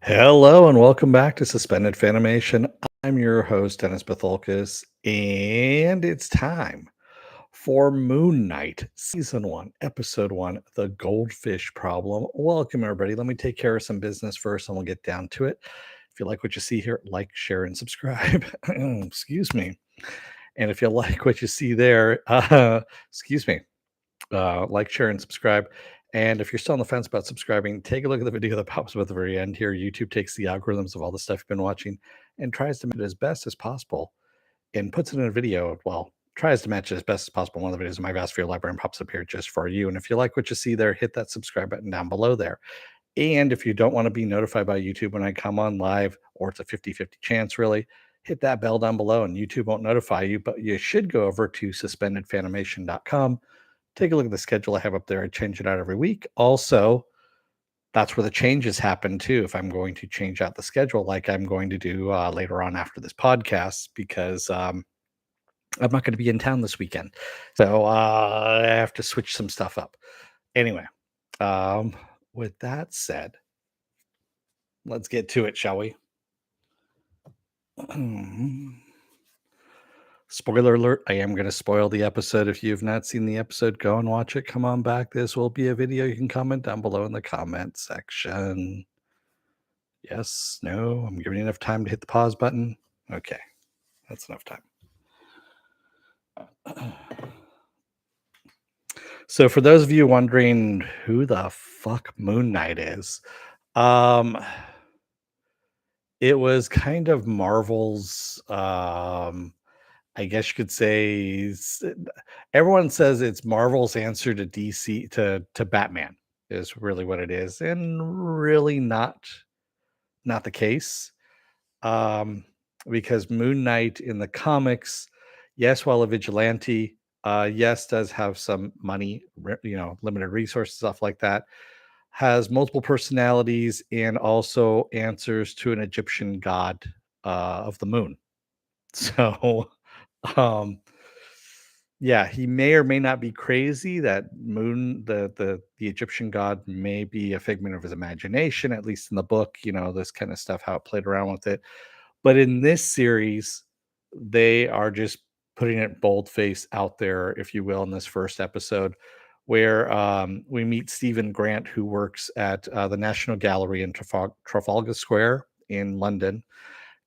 Hello and welcome back to Suspended Fanimation. I'm your host, Dennis Bithoulkas, and it's time for Moon Knight, Season 1, Episode 1, The Goldfish Problem. Welcome, everybody. Let me take care of some business first, and we'll get down to it. If you like what you see here, like, share, and subscribe. Excuse me. And if you like what you see there, excuse me, like, share, and subscribe. And if you're still on the fence about subscribing, take a look at the video that pops up at the very end here. YouTube takes the algorithms of all the stuff you've been watching and tries to match it as best as possible and puts it in a video. Well, tries to match it as best as possible. One of the videos in my vast video library and pops up here just for you. And if you like what you see there, hit that subscribe button down below there. And if you don't want to be notified by YouTube when I come on live, or it's a 50-50 chance really, hit that bell down below and YouTube won't notify you. But you should go over to suspendedfanimation.com. Take a look at the schedule I have up there. I change it out every week. Also, that's where the changes happen too. If I'm going to change out the schedule, like I'm going to do later on after this podcast, because I'm not going to be in town this weekend. So I have to switch some stuff up. Anyway, um, with that said, let's get to it, shall we? Spoiler alert, I am going to spoil the episode. If you've not seen the episode, go and watch it. Come on back. This will be a video. You can comment down below in the comment section. Yes, no, I'm giving you enough time to hit the pause button. Okay, that's enough time. So for those of you wondering who the fuck Moon Knight is, it was kind of Marvel's I guess you could say everyone says it's Marvel's answer to DC to Batman is really what it is, and really not the case. Because Moon Knight in the comics, yes, while a vigilante, yes, does have some money, limited resources, stuff like that, has multiple personalities and also answers to an Egyptian god of the moon. So, um, yeah, he may or may not be crazy. That moon, the Egyptian god, may be a figment of his imagination, at least in the book. This kind of stuff, how it played around with it. But in this series, they are just putting it boldface out there, if you will, in this first episode, where we meet Stephen Grant, who works at the National Gallery in Trafalgar Square in London,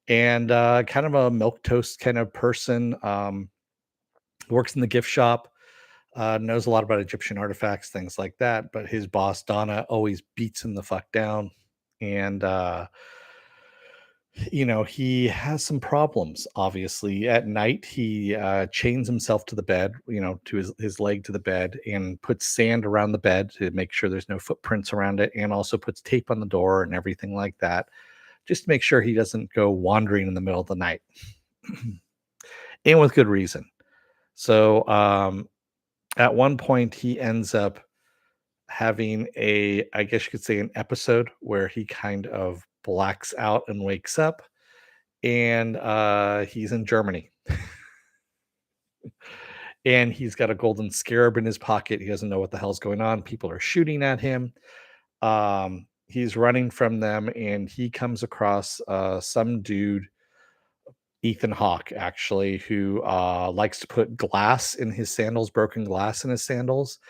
and kind of a milquetoast kind of person. Works in the gift shop, knows a lot about Egyptian artifacts, things like that. But his boss Donna always beats him the fuck down, and he has some problems. Obviously, at night he chains himself to the bed, to his leg to the bed, and puts sand around the bed to make sure there's no footprints around it, and also puts tape on the door and everything like that, just to make sure he doesn't go wandering in the middle of the night. And with good reason. So at one point he ends up having I guess you could say, an episode where he kind of blacks out and wakes up, and he's in Germany. And he's got a golden scarab in his pocket. He doesn't know what the hell's going on. People are shooting at him. He's running from them, and he comes across some dude, Ethan Hawke, actually, who likes to put glass in his sandals, broken glass in his sandals,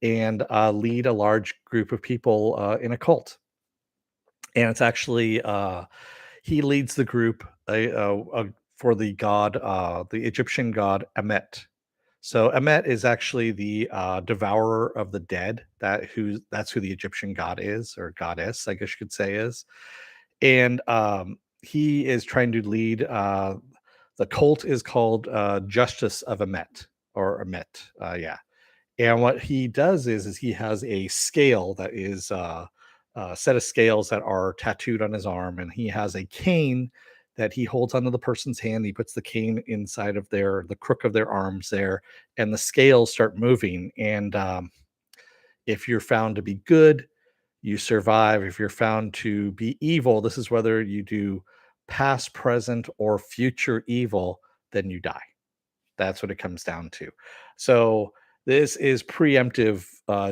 and lead a large group of people in a cult. And it's actually he leads the group for the god, the Egyptian god Amet. So Amet is actually the devourer of the dead. That's who the Egyptian god is, or goddess, I guess you could say, is. And he is trying to lead. The cult is called Justice of Amet, or Amet. Yeah. And what he does is he has a scale that is a set of scales that are tattooed on his arm, and he has a cane that he holds onto the person's hand. He puts the cane inside of the crook of their arms there, and the scales start moving. And if you're found to be good, you survive. If you're found to be evil, this is whether you do past, present, or future evil, then you die. That's what it comes down to. So this is preemptive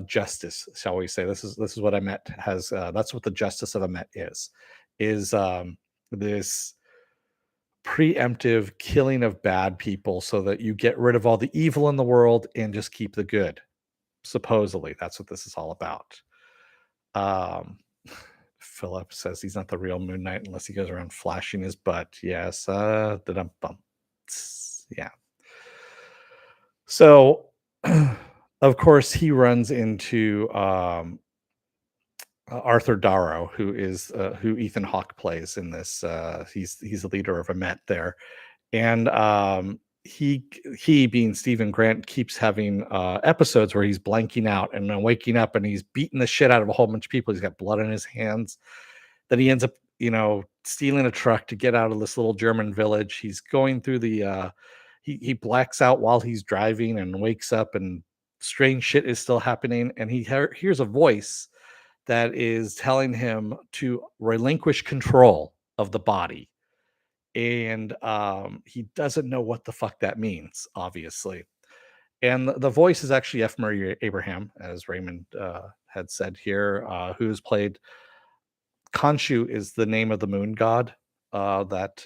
justice, shall we say? This is what Amet has. That's what the justice of Amet is. is this preemptive killing of bad people so that you get rid of all the evil in the world and just keep the good. Supposedly, that's what this is all about. Um, Philip says he's not the real Moon Knight unless he goes around flashing his butt. Yes, da-dum-bum. Yeah. So, of course, he runs into Arthur Darrow, who is who Ethan Hawke plays in this. He's the leader of a Met there, and he being Stephen Grant keeps having episodes where he's blanking out and then waking up and he's beating the shit out of a whole bunch of people. He's got blood on his hands. Then he ends up, stealing a truck to get out of this little German village. He's going through the he blacks out while he's driving and wakes up and strange shit is still happening and he hears a voice that is telling him to relinquish control of the body. And he doesn't know what the fuck that means, obviously. And the voice is actually F. Murray Abraham, as Raymond had said here, who's played Khonshu is the name of the moon god that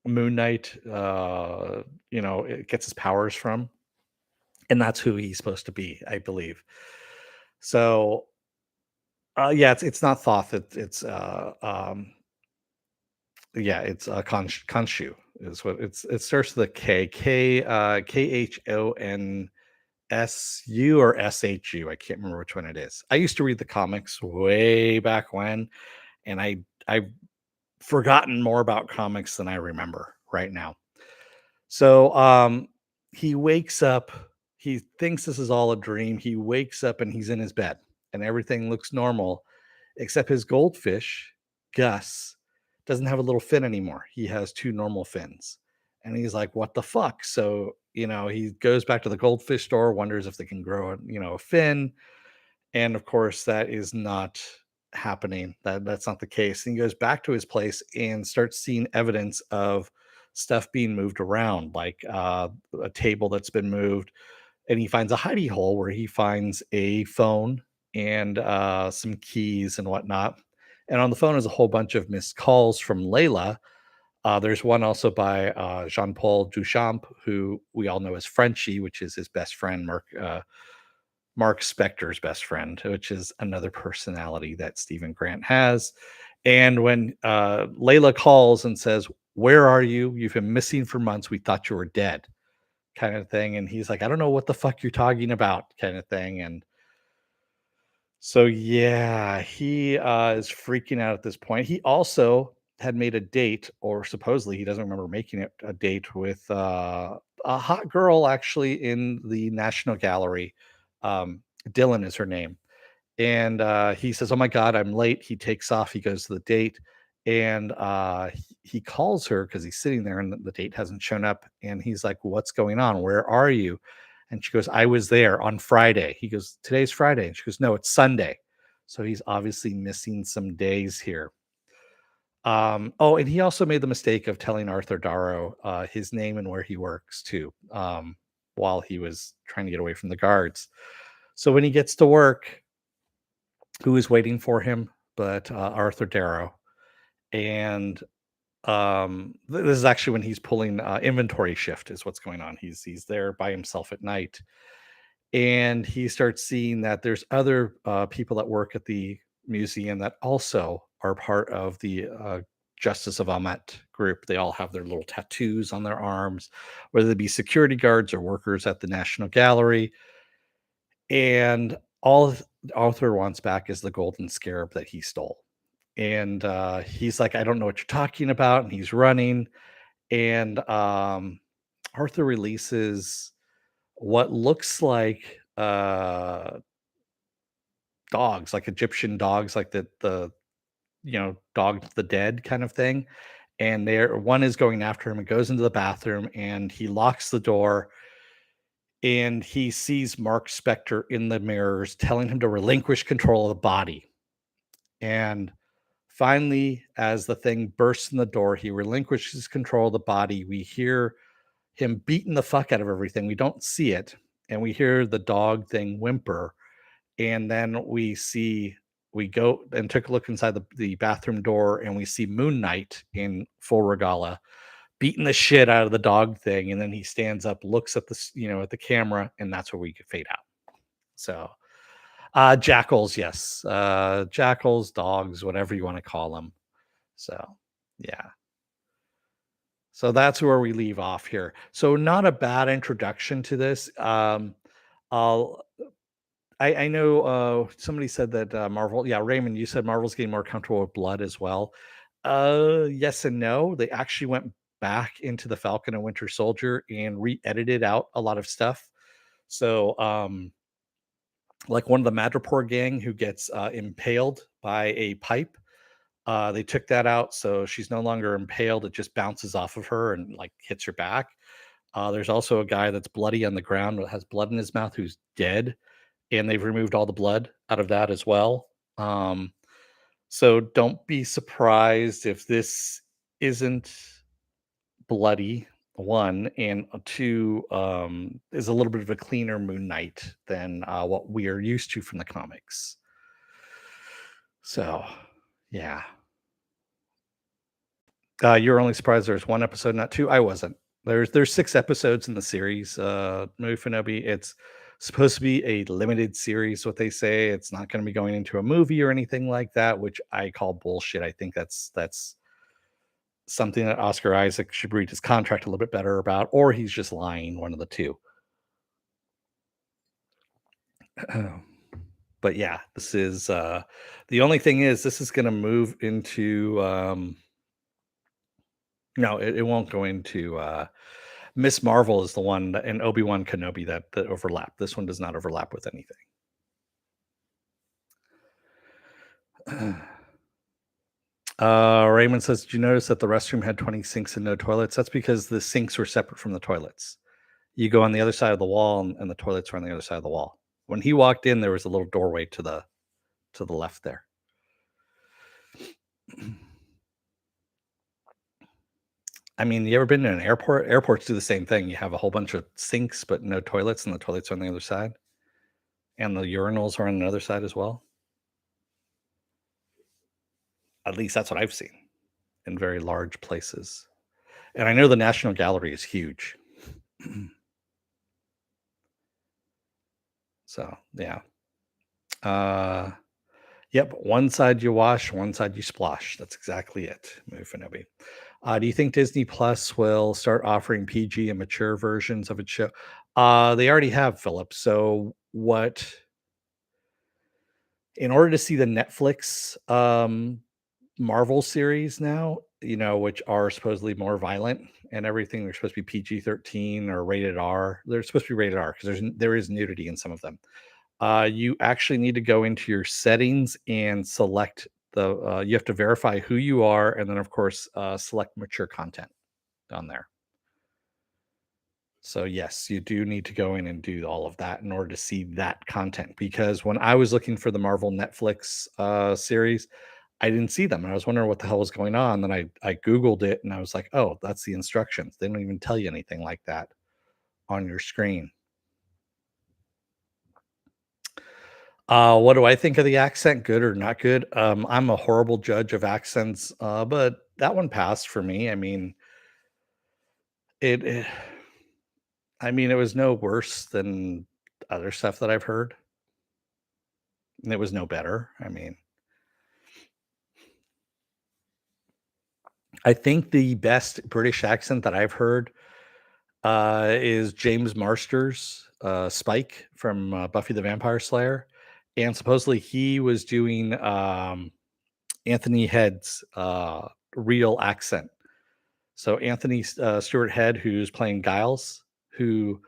Moon Knight, it gets his powers from, and that's who he's supposed to be, I believe. So, yeah, it's not Thoth. It's Khonshu is what it starts with a KHONSU or SHU. I can't remember which one it is. I used to read the comics way back when, and I've forgotten more about comics than I remember right now. So he wakes up, he thinks this is all a dream. He wakes up and he's in his bed and everything looks normal, except his goldfish, Gus, doesn't have a little fin anymore. He has two normal fins. And he's like, what the fuck? So, he goes back to the goldfish store, wonders if they can grow a fin. And of course, that is not happening. That's not the case. And he goes back to his place and starts seeing evidence of stuff being moved around, like a table that's been moved. And he finds a hidey hole where he finds a phone and some keys and whatnot. And on the phone is a whole bunch of missed calls from Layla. There's one also by Jean Paul Duchamp, who we all know as Frenchie, which is his best friend, Mark Spector's best friend, which is another personality that Stephen Grant has. And when Layla calls and says, "Where are you? You've been missing for months. We thought you were dead," kind of thing. And he's like, "I don't know what the fuck you're talking about," kind of thing. And so, yeah, he is freaking out at this point. He also had made a date, or supposedly he doesn't remember making it a date with a hot girl actually in the National Gallery. Dylan is her name. And he says, "Oh my God, I'm late." He takes off, he goes to the date, and he calls her because he's sitting there and the date hasn't shown up. And he's like, "What's going on? Where are you?" And she goes, "I was there on Friday." He goes, "Today's Friday." And she goes, "No, it's Sunday." So he's obviously missing some days here. Oh, and he also made the mistake of telling Arthur Darrow his name and where he works too, while he was trying to get away from the guards. So when he gets to work, who is waiting for him but Arthur Darrow? And this is actually when he's pulling inventory shift is what's going on. He's there by himself at night, and he starts seeing that there's other people that work at the museum that also are part of the Justice of Amet group. They all have their little tattoos on their arms, whether they be security guards or workers at the National Gallery. And all Arthur wants back is the golden scarab that he stole. And he's like, "I don't know what you're talking about." And he's running. And Arthur releases what looks like dogs, like Egyptian dogs, like the dog of the dead kind of thing. And there one is going after him and goes into the bathroom and he locks the door and he sees Mark Spector in the mirrors telling him to relinquish control of the body. And finally, as the thing bursts in the door, he relinquishes control of the body. We hear him beating the fuck out of everything. We don't see it. And we hear the dog thing whimper. And then we see We go and took a look inside the bathroom door, and we see Moon Knight in full regala beating the shit out of the dog thing, and then he stands up, looks at at the camera, and that's where we could fade out. So, jackals, yes, jackals, dogs, whatever you want to call them. So, yeah. So that's where we leave off here. So not a bad introduction to this. I'll I know somebody said that Marvel, yeah, Raymond, you said Marvel's getting more comfortable with blood as well. Yes and no. They actually went back into the Falcon and Winter Soldier and re-edited out a lot of stuff. So like one of the Madripoor gang who gets impaled by a pipe. They took that out, so she's no longer impaled. It just bounces off of her and like hits her back. There's also a guy that's bloody on the ground that has blood in his mouth who's dead, and they've removed all the blood out of that as well. Um, so don't be surprised if this isn't bloody. One and two is a little bit of a cleaner Moon Knight than what we are used to from the comics. So, yeah. You're only surprised there's one episode, not two. I wasn't. There's 6 episodes in the series. Mufinobi. It's supposed to be a limited series. What they say, it's not going to be going into a movie or anything like that, which I call bullshit. I think that's something that Oscar Isaac should read his contract a little bit better about, or he's just lying. One of the two. But yeah, this is the only thing is this is going to move into no, it won't go into Miss Marvel is the one and Obi-Wan Kenobi that overlap. This one does not overlap with anything. Raymond says, "Did you notice that the restroom had 20 sinks and no toilets? That's because the sinks were separate from the toilets. You go on the other side of the wall, and the toilets are on the other side of the wall. When he walked in, there was a little doorway to the left there." I mean, you ever been to an airport? Airports do the same thing. You have a whole bunch of sinks, but no toilets, and the toilets are on the other side, and the urinals are on the other side as well. At least that's what I've seen in very large places. And I know the National Gallery is huge. So, yeah. Uh, yep, one side you wash, one side you splosh. That's exactly it, Mufinobi. Do you think Disney Plus will start offering PG and mature versions of its show? They already have, Philip. So, what in order to see the Netflix Marvel series now, which are supposedly more violent and everything, they're supposed to be PG-13 or rated R. They're supposed to be rated R because there is nudity in some of them. You actually need to go into your settings and select you have to verify who you are, and then of course select mature content on there. So yes, you do need to go in and do all of that in order to see that content. Because when I was looking for the Marvel Netflix series, I didn't see them. And I was wondering what the hell was going on. Then I Googled it and I was like, oh, that's the instructions. They don't even tell you anything like that on your screen. What do I think of the accent? Good or not good? I'm a horrible judge of accents, but that one passed for me. It I mean, it was no worse than other stuff that I've heard. And it was no better. I mean, I think the best British accent that I've heard is James Marsters, Spike from Buffy the Vampire Slayer, and supposedly he was doing Anthony Head's real accent. So Anthony Stewart Head, who's playing Giles, who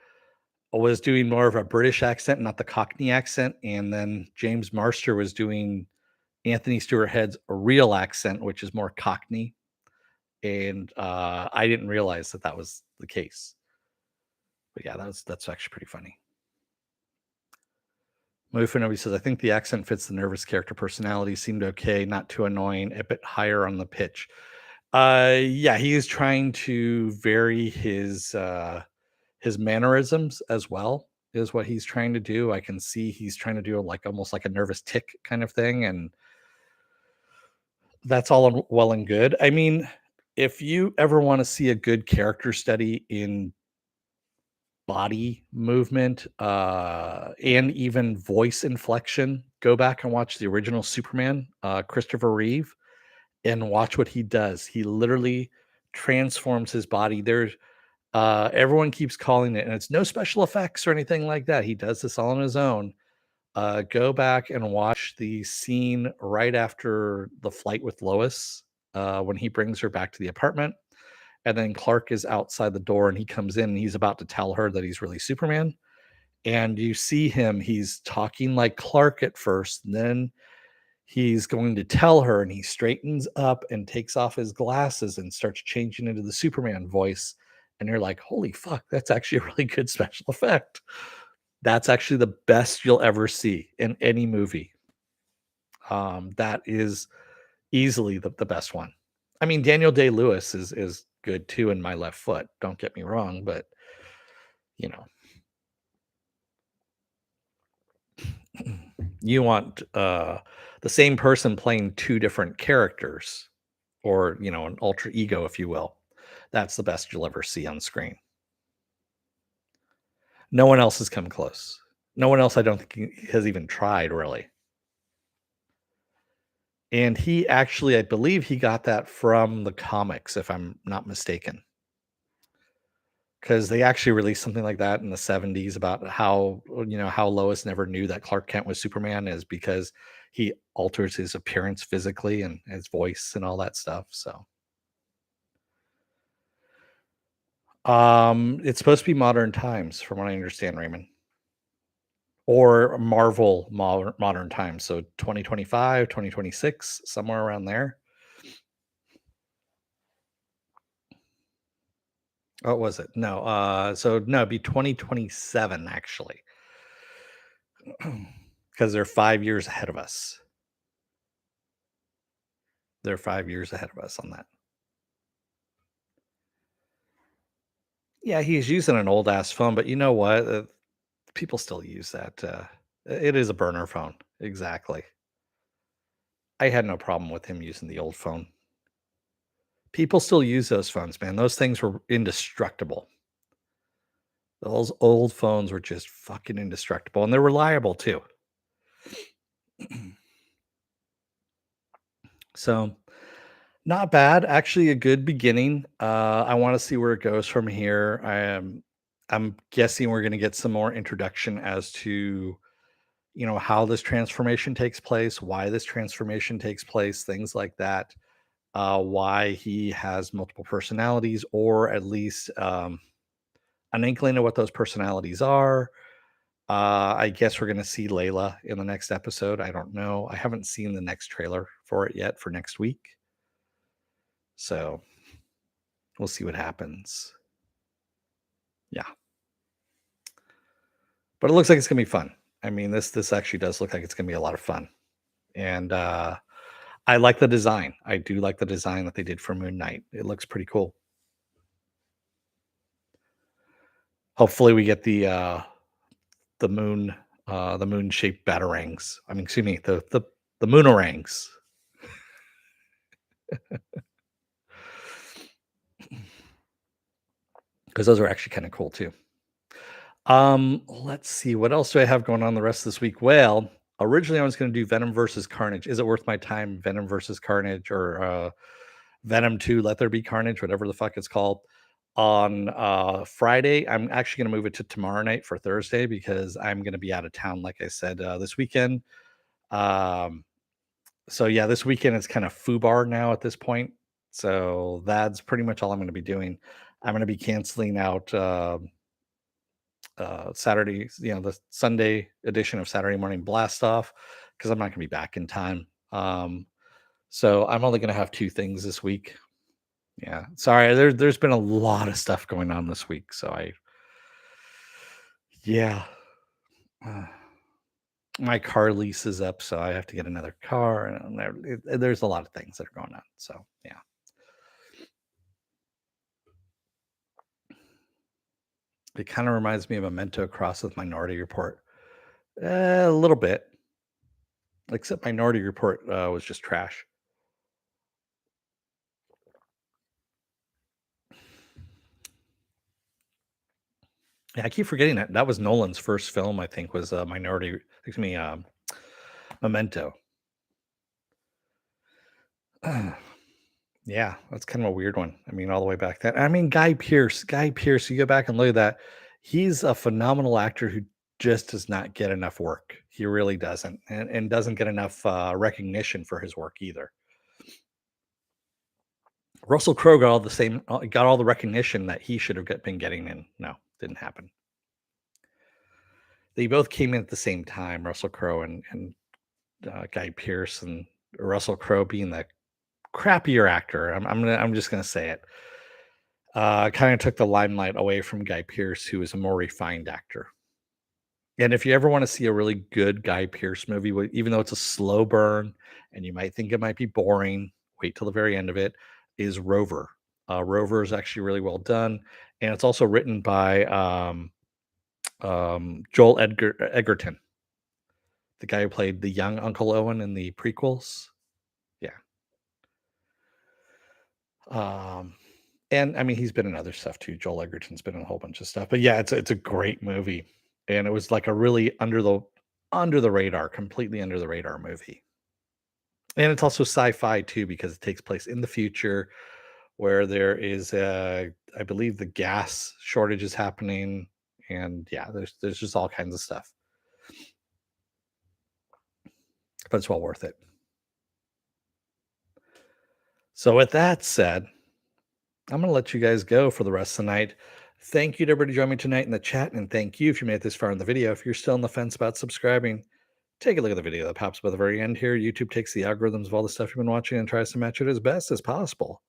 was doing more of a British accent, not the Cockney accent, and then James Marster was doing Anthony Stewart Head's real accent, which is more Cockney. And I didn't realize that was the case. But yeah, that's actually pretty funny. Mufinobi says, I think the accent fits the nervous character personality. Seemed okay, not too annoying, a bit higher on the pitch. Yeah, he is trying to vary his mannerisms as well. is what he's trying to do. I can see he's trying to do like almost like a nervous tick kind of thing, and that's all well and good. I mean, if you ever want to see a good character study in body movement and even voice inflection, go back and watch the original Superman, Christopher Reeve, and watch what he does. He literally transforms his body. There's everyone keeps calling it, and it's no special effects or anything like that. He does this all on his own. Go back and watch the scene right after the flight with Lois, when he brings her back to the apartment. And then Clark is outside the door and he comes in and he's about to tell her that he's really Superman. And you see him, he's talking like Clark at first, and then he's going to tell her, and he straightens up and takes off his glasses and starts changing into the Superman voice. And you're like, holy fuck, that's actually a really good special effect. That's actually the best you'll ever see in any movie. That is easily the best one. I mean, Daniel Day Lewis is good too in My Left Foot. Don't get me wrong, but you know, you want the same person playing two different characters, or an alter ego, if you will. That's the best you'll ever see on screen. No one else has come close. No one else, I don't think, has even tried really. And he actually, I believe, he got that from the comics, if I'm not mistaken. Because they actually released something like that in the 70s about how Lois never knew that Clark Kent was Superman, is because he alters his appearance physically and his voice and all that stuff. So it's supposed to be modern times, from what I understand, Raymond. Or Marvel modern times. So 2025, 2026, somewhere around there. Oh, was it? No. So no, it'd be 2027 actually. Because they're 5 years ahead of us. They're 5 years ahead of us on that. Yeah, he's using an old ass phone, but you know what? People still use that. It is a burner phone. Exactly. I had no problem with him using the old phone. People still use those phones, man. Those things were indestructible. Those old phones were just fucking indestructible, and they're reliable too. So, not bad. Actually, a good beginning. I want to see where it goes from here. I'm guessing we're going to get some more introduction as to how this transformation takes place, why this transformation takes place, things like that. Why he has multiple personalities, or at least an inkling of what those personalities are. I guess we're going to see Layla in the next episode. I don't know. I haven't seen the next trailer for it yet for next week. So we'll see what happens. Yeah. But it looks like it's going to be fun. I mean, this actually does look like it's going to be a lot of fun. And I like the design. I do like the design that they did for Moon Knight. It looks pretty cool. Hopefully we get the moon the moon shaped batarangs. I mean, excuse me, the moonarangs. Because those are actually kind of cool too. Let's see, what else do I have going on the rest of this week? Well, originally I was going to do Venom versus Carnage. Is it worth my time? Venom versus Carnage, or Venom 2, Let There Be Carnage, whatever the fuck it's called. On Friday, I'm actually going to move it to tomorrow night for Thursday, because I'm going to be out of town, like I said, this weekend. Um, so yeah, this weekend it's kind of foobar now at this point. So that's pretty much all I'm going to be doing. I'm going to be canceling out Saturday, the Sunday edition of Saturday Morning Blast Off, because I'm not going to be back in time. So I'm only going to have two things this week. Yeah, sorry. There's been a lot of stuff going on this week, so yeah. Uh, my car lease is up, so I have to get another car, and there's a lot of things that are going on. So yeah. It kind of reminds me of Memento crossed with Minority Report. A little bit, except Minority Report was just trash. Yeah, I keep forgetting that that was Nolan's first film. I think was Excuse me, Memento. Yeah, that's kind of a weird one. I mean, all the way back then. I mean, Guy Pearce. Guy Pearce. You go back and look at that. He's a phenomenal actor who just does not get enough work. He really doesn't, and doesn't get enough recognition for his work either. Russell Crowe got all the recognition that he should have been getting, and no, didn't happen. They both came in at the same time, Russell Crowe and Guy Pearce, and Russell Crowe being the crappier actor. I'm just gonna say it. Kind of took the limelight away from Guy Pearce, who is a more refined actor. And if you ever want to see a really good Guy Pearce movie, even though it's a slow burn and you might think it might be boring, wait till the very end of it, is Rover. Rover is actually really well done. And it's also written by Egerton, the guy who played the young Uncle Owen in the prequels. Yeah. Um, and I mean, he's been in other stuff too. Joel Egerton's been in a whole bunch of stuff. But yeah, it's a great movie. And it was like a really under the radar, completely under the radar movie. And it's also sci-fi too because it takes place in the future where there is I believe the gas shortage is happening, and yeah, there's just all kinds of stuff. But it's well worth it. So with that said, I'm gonna let you guys go for the rest of the night. Thank you to everybody joining me tonight in the chat, and thank you if you made it this far in the video. If you're still on the fence about subscribing, take a look at the video that pops up at the very end here. YouTube takes the algorithms of all the stuff you've been watching and tries to match it as best as possible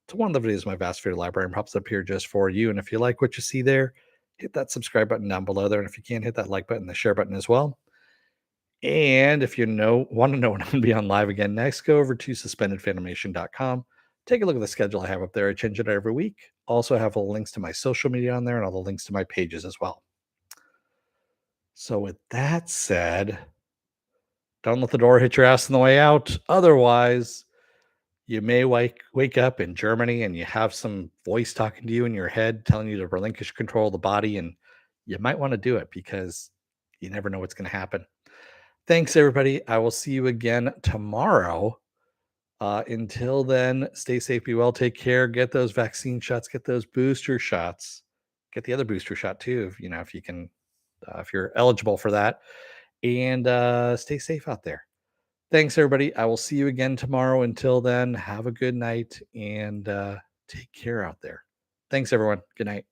to one of the videos in my vast video library and pops up here just for you. And if you like what you see there, hit that subscribe button down below there. And if you can, hit that like button, the share button as well. And if you want to know when I'm going to be on live again next, go over to suspendedfanimation.com. Take a look at the schedule I have up there. I change it every week. Also have all the links to my social media on there and all the links to my pages as well. So with that said, don't let the door hit your ass on the way out. Otherwise, you may wake up in Germany and you have some voice talking to you in your head telling you to relinquish control of the body, and you might want to do it because you never know what's going to happen. Thanks, everybody. I will see you again tomorrow. Until then, stay safe, be well, take care, get those vaccine shots, get those booster shots, get the other booster shot too, if you can, if you're eligible for that, and stay safe out there. Thanks, everybody. I will see you again tomorrow. Until then, have a good night and take care out there. Thanks, everyone. Good night.